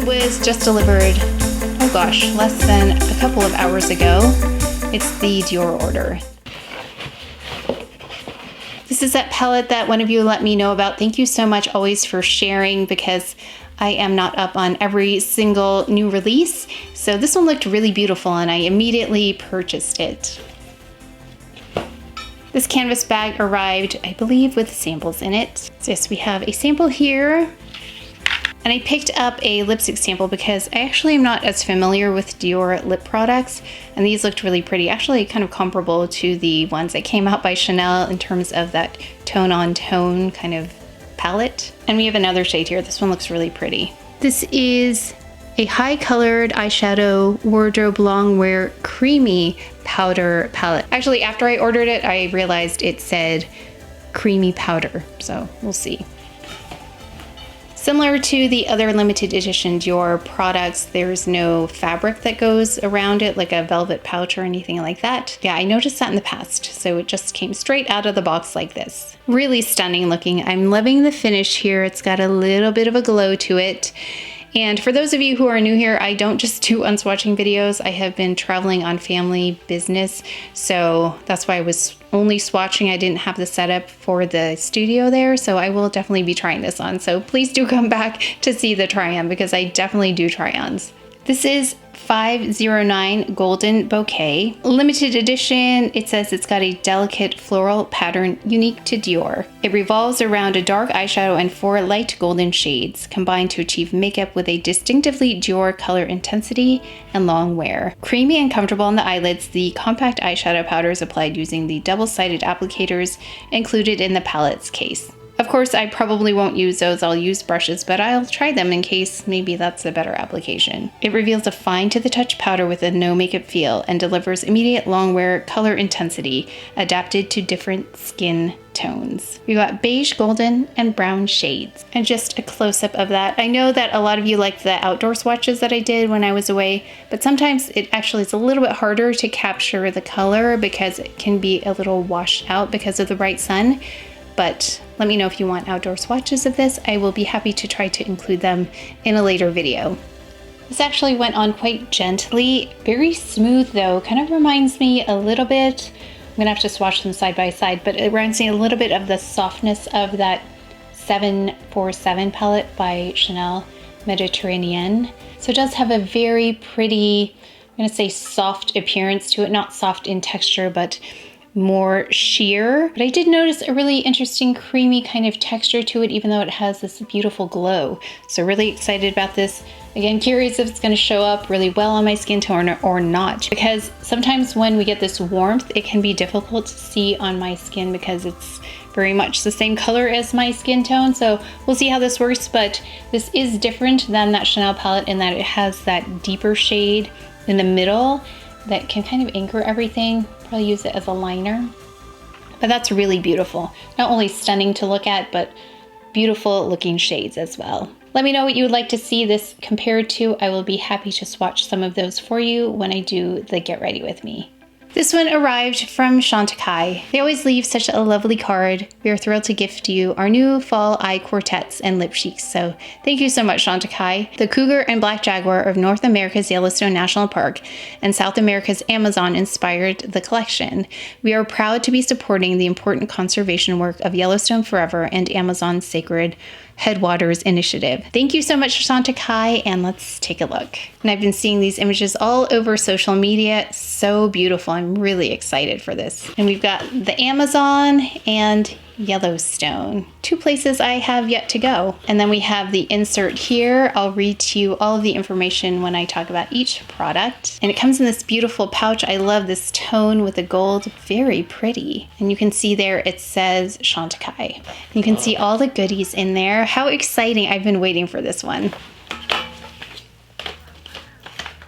one was just delivered, oh gosh, less than a couple of hours ago. It's the Dior order. This is that palette that one of you let me know about. Thank you so much always for sharing, because I am not up on every single new release. So this one looked really beautiful and I immediately purchased it. This canvas bag arrived, I believe, with samples in it. So yes, we have a sample here. And I picked up a lipstick sample because I actually am not as familiar with Dior lip products, and these looked really pretty, actually kind of comparable to the ones that came out by Chanel in terms of that tone-on-tone kind of palette. And we have another shade here. This one looks really pretty. This is a high-colored eyeshadow wardrobe longwear creamy powder palette. Actually, after I ordered it, I realized it said creamy powder, so we'll see. Similar to the other limited edition Dior products, there's no fabric that goes around it, like a velvet pouch or anything like that. Yeah, I noticed that in the past, so it just came straight out of the box like this. Really stunning looking. I'm loving the finish here. It's got a little bit of a glow to it. And for those of you who are new here, I don't just do unswatching videos. I have been traveling on family business, so that's why I was only swatching. I didn't have the setup for the studio there, so I will definitely be trying this on. So please do come back to see the try-on, because I definitely do try-ons. This is 509 Golden Bouquet. Limited edition, it says it's got a delicate floral pattern unique to Dior. It revolves around a dark eyeshadow and 4 light golden shades, combined to achieve makeup with a distinctively Dior color intensity and long wear. Creamy and comfortable on the eyelids, the compact eyeshadow powder is applied using the double-sided applicators included in the palette's case. Of course, I probably won't use those, I'll use brushes, but I'll try them in case maybe that's a better application. It reveals a fine to the touch powder with a no makeup feel and delivers immediate long wear color intensity adapted to different skin tones. We got beige, golden, and brown shades. And just a close-up of that. I know that a lot of you like the outdoor swatches that I did when I was away, but sometimes it actually is a little bit harder to capture the color because it can be a little washed out because of the bright sun. But let me know if you want outdoor swatches of this. I will be happy to try to include them in a later video. This actually went on quite gently, very smooth though, kind of reminds me a little bit, I'm gonna have to swatch them side by side, but it reminds me a little bit of the softness of that 747 palette by Chanel Mediterranean. So it does have a very pretty, I'm gonna say soft appearance to it, not soft in texture, but more sheer. But I did notice a really interesting creamy kind of texture to it, even though it has this beautiful glow. So really excited about this. Again, curious if it's going to show up really well on my skin tone or not, because sometimes when we get this warmth, it can be difficult to see on my skin because it's very much the same color as my skin tone. So we'll see how this works, but this is different than that Chanel palette in that it has that deeper shade in the middle that can kind of anchor everything. Probably use it as a liner, but that's really beautiful. Not only stunning to look at, but beautiful looking shades as well. Let me know what you would like to see this compared to. I will be happy to swatch some of those for you when I do the Get Ready With Me. This one arrived from Chantecaille. They always leave such a lovely card. We are thrilled to gift you our new fall eye quartets and lip cheeks. So thank you so much, Chantecaille. The Cougar and Black Jaguar of North America's Yellowstone National Park and South America's Amazon inspired the collection. We are proud to be supporting the important conservation work of Yellowstone Forever and Amazon's Sacred Headwaters Initiative. Thank you so much, Chantecaille, and let's take a look. And I've been seeing these images all over social media. So beautiful. I'm really excited for this. And we've got the Amazon and Yellowstone, 2 places I have yet to go. And then we have the insert here. I'll read to you all of the information when I talk about each product. And it comes in this beautiful pouch. I love this tone with the gold, very pretty. And you can see there it says Chantecaille. You can see all the goodies in there. How exciting. I've been waiting for this one.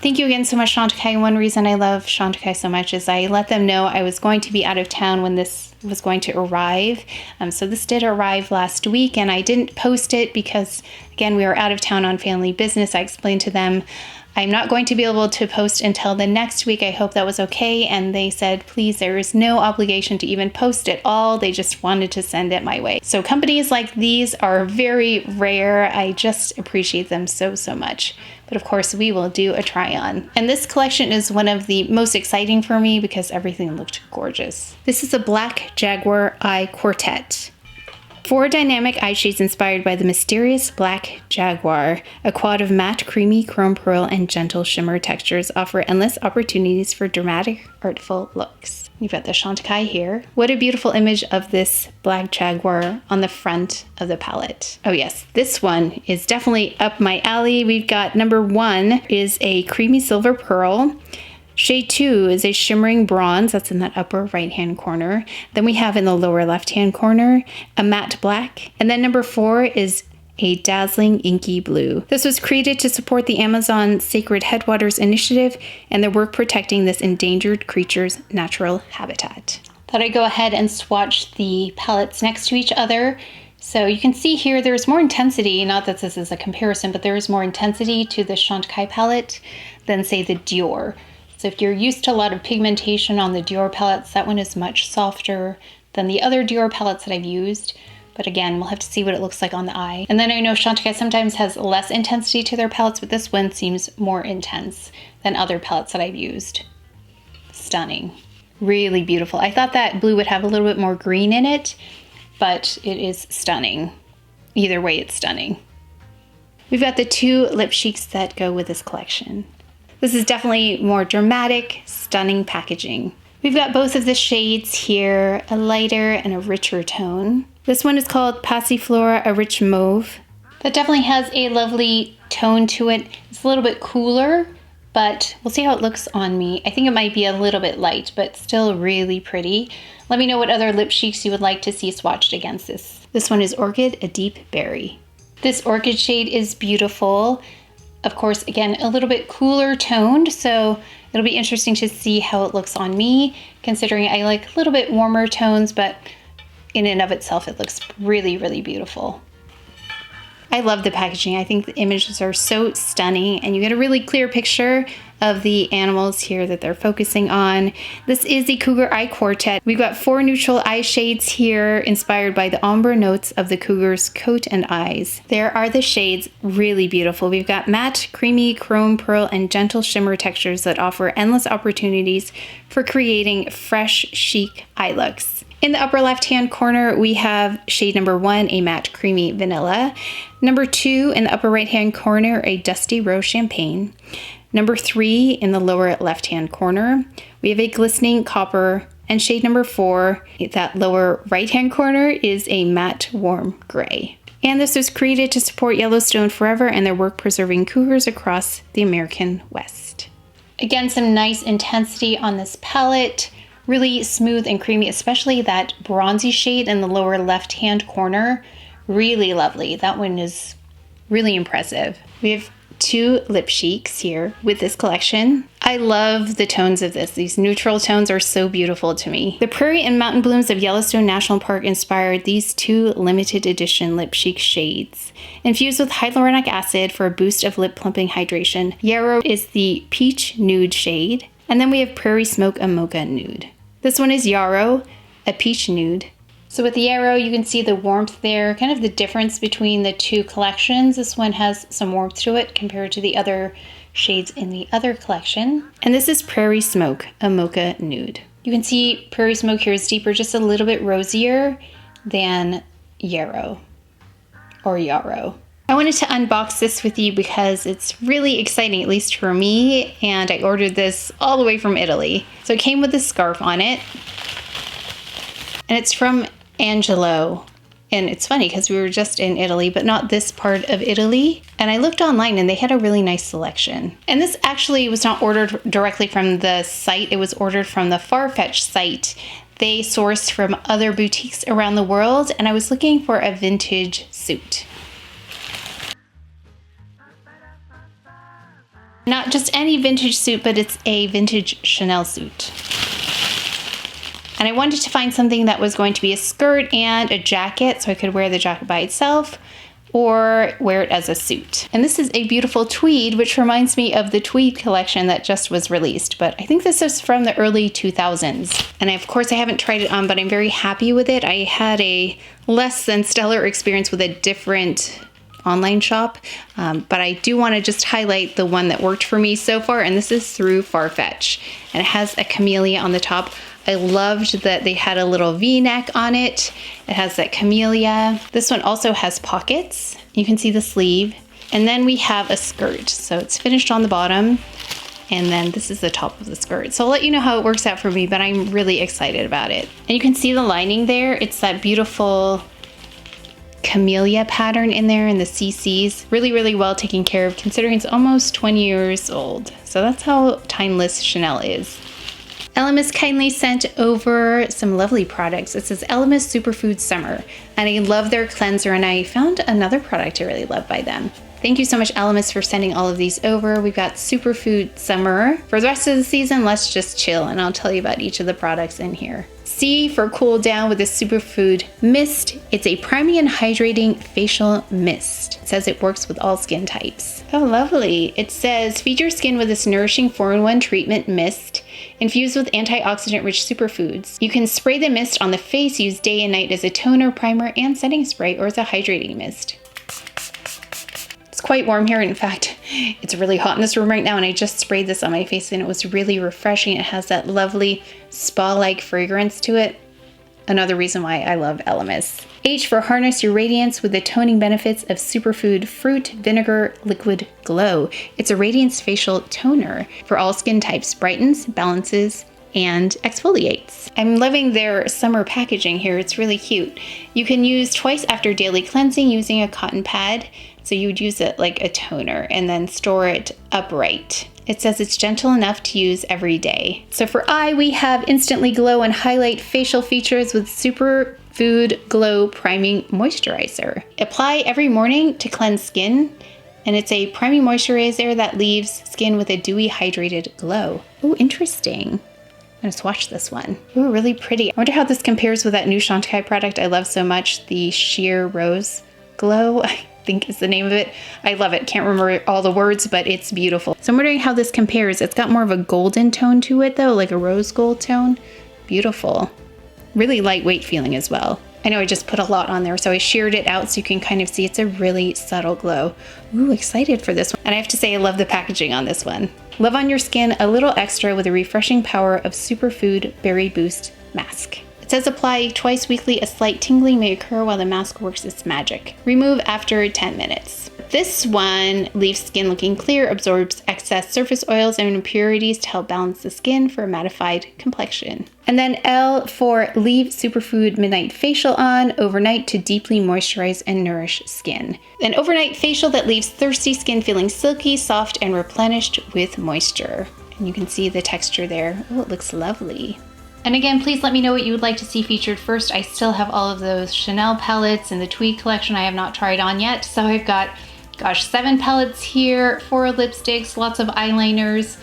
Thank you again so much, Chantecaille. One reason I love Chantecaille so much is I let them know I was going to be out of town when this was going to arrive. So this did arrive last week, and I didn't post it because, Again, we were out of town on family business. I explained to them I'm not going to be able to post until the next week. I hope that was okay. And they said, please, there is no obligation to even post at all. They just wanted to send it my way. So companies like these are very rare. I just appreciate them so, so much. But of course, we will do a try on. And this collection is one of the most exciting for me because everything looked gorgeous. This is a black Jaguar eye quartet. 4 dynamic eye shades inspired by the mysterious black Jaguar. A quad of matte, creamy, chrome pearl, and gentle shimmer textures offer endless opportunities for dramatic, artful looks. You've got the Chantecaille here. What a beautiful image of this black Jaguar on the front of the palette. Oh yes, this one is definitely up my alley. We've got number 1 is a creamy silver pearl. Shade 2 is a shimmering bronze, that's in that upper right-hand corner. Then we have in the lower left-hand corner, a matte black. And then number 4 is a dazzling inky blue. This was created to support the Amazon Sacred Headwaters Initiative and their work protecting this endangered creature's natural habitat. Thought I'd go ahead and swatch the palettes next to each other. So you can see here there's more intensity, not that this is a comparison, but there is more intensity to the Chantecaille palette than say the Dior. So if you're used to a lot of pigmentation on the Dior palettes, that one is much softer than the other Dior palettes that I've used. But again, we'll have to see what it looks like on the eye. And then I know Chantecaille sometimes has less intensity to their palettes, but this one seems more intense than other palettes that I've used. Stunning. Really beautiful. I thought that blue would have a little bit more green in it, but it is stunning. Either way, it's stunning. We've got the 2 lip cheeks that go with this collection. This is definitely more dramatic, stunning packaging. We've got both of the shades here, a lighter and a richer tone. This one is called Passiflora, a rich mauve. That definitely has a lovely tone to it. It's a little bit cooler, but we'll see how it looks on me. I think it might be a little bit light, but still really pretty. Let me know what other lip cheeks you would like to see swatched against this. This one is Orchid, a deep berry. This Orchid shade is beautiful. Of course, again, a little bit cooler toned, so it'll be interesting to see how it looks on me, considering I like a little bit warmer tones, but in and of itself, it looks really, really beautiful. I love the packaging. I think the images are so stunning, and you get a really clear picture of the animals here that they're focusing on. This is the Cougar Eye Quartet. We've got 4 neutral eye shades here inspired by the ombre notes of the cougar's coat and eyes. There are the shades, really beautiful. We've got matte, creamy, chrome, pearl, and gentle shimmer textures that offer endless opportunities for creating fresh, chic eye looks. In the upper left-hand corner, we have shade number 1, a matte creamy vanilla. Number 2, in the upper right-hand corner, a dusty rose champagne. Number 3, in the lower left-hand corner, we have a glistening copper. And shade number 4, that lower right-hand corner, is a matte warm gray. And this was created to support Yellowstone Forever and their work preserving cougars across the American West. Again, some nice intensity on this palette. Really smooth and creamy, especially that bronzy shade in the lower left-hand corner. Really lovely. That one is really impressive. We have 2 lip cheeks here with this collection. I love the tones of this. These neutral tones are so beautiful to me. The Prairie and Mountain Blooms of Yellowstone National Park inspired these 2 limited edition lip cheek shades. Infused with hyaluronic acid for a boost of lip plumping hydration, Yarro is the peach nude shade. And then we have Prairie Smoke, a mocha nude. This one is Yarro, a peach nude. So with the Yarro, you can see the warmth there, kind of the difference between the 2 collections. This one has some warmth to it compared to the other shades in the other collection. And this is Prairie Smoke, a mocha nude. You can see Prairie Smoke here is deeper, just a little bit rosier than Yarro, or Yarro. I wanted to unbox this with you because it's really exciting, at least for me, and I ordered this all the way from Italy. So it came with a scarf on it, and it's from Angelo. And it's funny because we were just in Italy, but not this part of Italy. And I looked online and they had a really nice selection. And this actually was not ordered directly from the site. It was ordered from the Farfetch site. They sourced from other boutiques around the world, and I was looking for a vintage suit. Not just any vintage suit, but it's a vintage Chanel suit. And I wanted to find something that was going to be a skirt and a jacket, so I could wear the jacket by itself, or wear it as a suit. And this is a beautiful tweed, which reminds me of the tweed collection that just was released, but I think this is from the early 2000s. And of course I haven't tried it on, but I'm very happy with it. I had a less than stellar experience with a different online shop, but I do want to just highlight the one that worked for me so far, and this is through Farfetch. And it has a camellia on the top. I loved that they had a little V-neck on it. It has that camellia. This one also has pockets. You can see the sleeve. And then we have a skirt. So it's finished on the bottom. And then this is the top of the skirt. So I'll let you know how it works out for me, but I'm really excited about it. And you can see the lining there. It's that beautiful camellia pattern in there and the CCs. Really, really well taken care of considering it's almost 20 years old. So that's how timeless Chanel is. Elemis kindly sent over some lovely products. It says Elemis Superfood Summer, and I love their cleanser, and I found another product I really love by them. Thank you so much, Elemis, for sending all of these over. We've got Superfood Summer. For the rest of the season, let's just chill, and I'll tell you about each of the products in here. C for cool down with the Superfood Mist. It's a priming and hydrating facial mist. It says it works with all skin types. Oh, lovely. It says feed your skin with this nourishing 4-in-1 treatment mist infused with antioxidant-rich superfoods. You can spray the mist on the face, use day and night as a toner, primer, and setting spray, or as a hydrating mist. It's quite warm here. In fact, it's really hot in this room right now, and I just sprayed this on my face and it was really refreshing. It has that lovely spa-like fragrance to it. Another reason why I love Elemis. H for harness your radiance with the toning benefits of Superfood Fruit Vinegar Liquid Glow. It's a radiance facial toner for all skin types, brightens, balances, and exfoliates. I'm loving their summer packaging here. It's really cute. You can use twice after daily cleansing using a cotton pad. So you would use it like a toner and then store it upright. It says it's gentle enough to use every day. So for eye, we have Instantly Glow and Highlight Facial Features with Superfood Glow Priming Moisturizer. Apply every morning to cleanse skin, and it's a priming moisturizer that leaves skin with a dewy, hydrated glow. Oh, interesting. I'm gonna swatch this one. Ooh, really pretty. I wonder how this compares with that new Chantecaille product I love so much, the Sheer Rose Glow, I think is the name of it. I love it. Can't remember all the words, but it's beautiful. So I'm wondering how this compares. It's got more of a golden tone to it though, like a rose gold tone. Beautiful. Really lightweight feeling as well. I know I just put a lot on there, so I sheared it out so you can kind of see it's a really subtle glow. Ooh, excited for this one. And I have to say I love the packaging on this one. Love on your skin a little extra with the refreshing power of Superfood Berry Boost Mask. It says apply twice weekly. A slight tingling may occur while the mask works its magic. Remove after 10 minutes. This one leaves skin looking clear, absorbs excess surface oils and impurities to help balance the skin for a mattified complexion. And then L for leave Superfood Midnight Facial on overnight to deeply moisturize and nourish skin. An overnight facial that leaves thirsty skin feeling silky, soft, and replenished with moisture. And you can see the texture there. Oh, it looks lovely. And again, please let me know what you would like to see featured first. I still have all of those Chanel palettes and the Tweed collection I have not tried on yet. So I've got, gosh, 7 palettes here, 4 lipsticks, lots of eyeliners,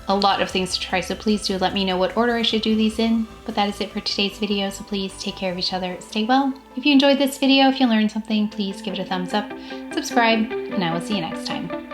a lot of things to try. So please do let me know what order I should do these in. But that is it for today's video. So please take care of each other. Stay well. If you enjoyed this video, if you learned something, please give it a thumbs up, subscribe, and I will see you next time.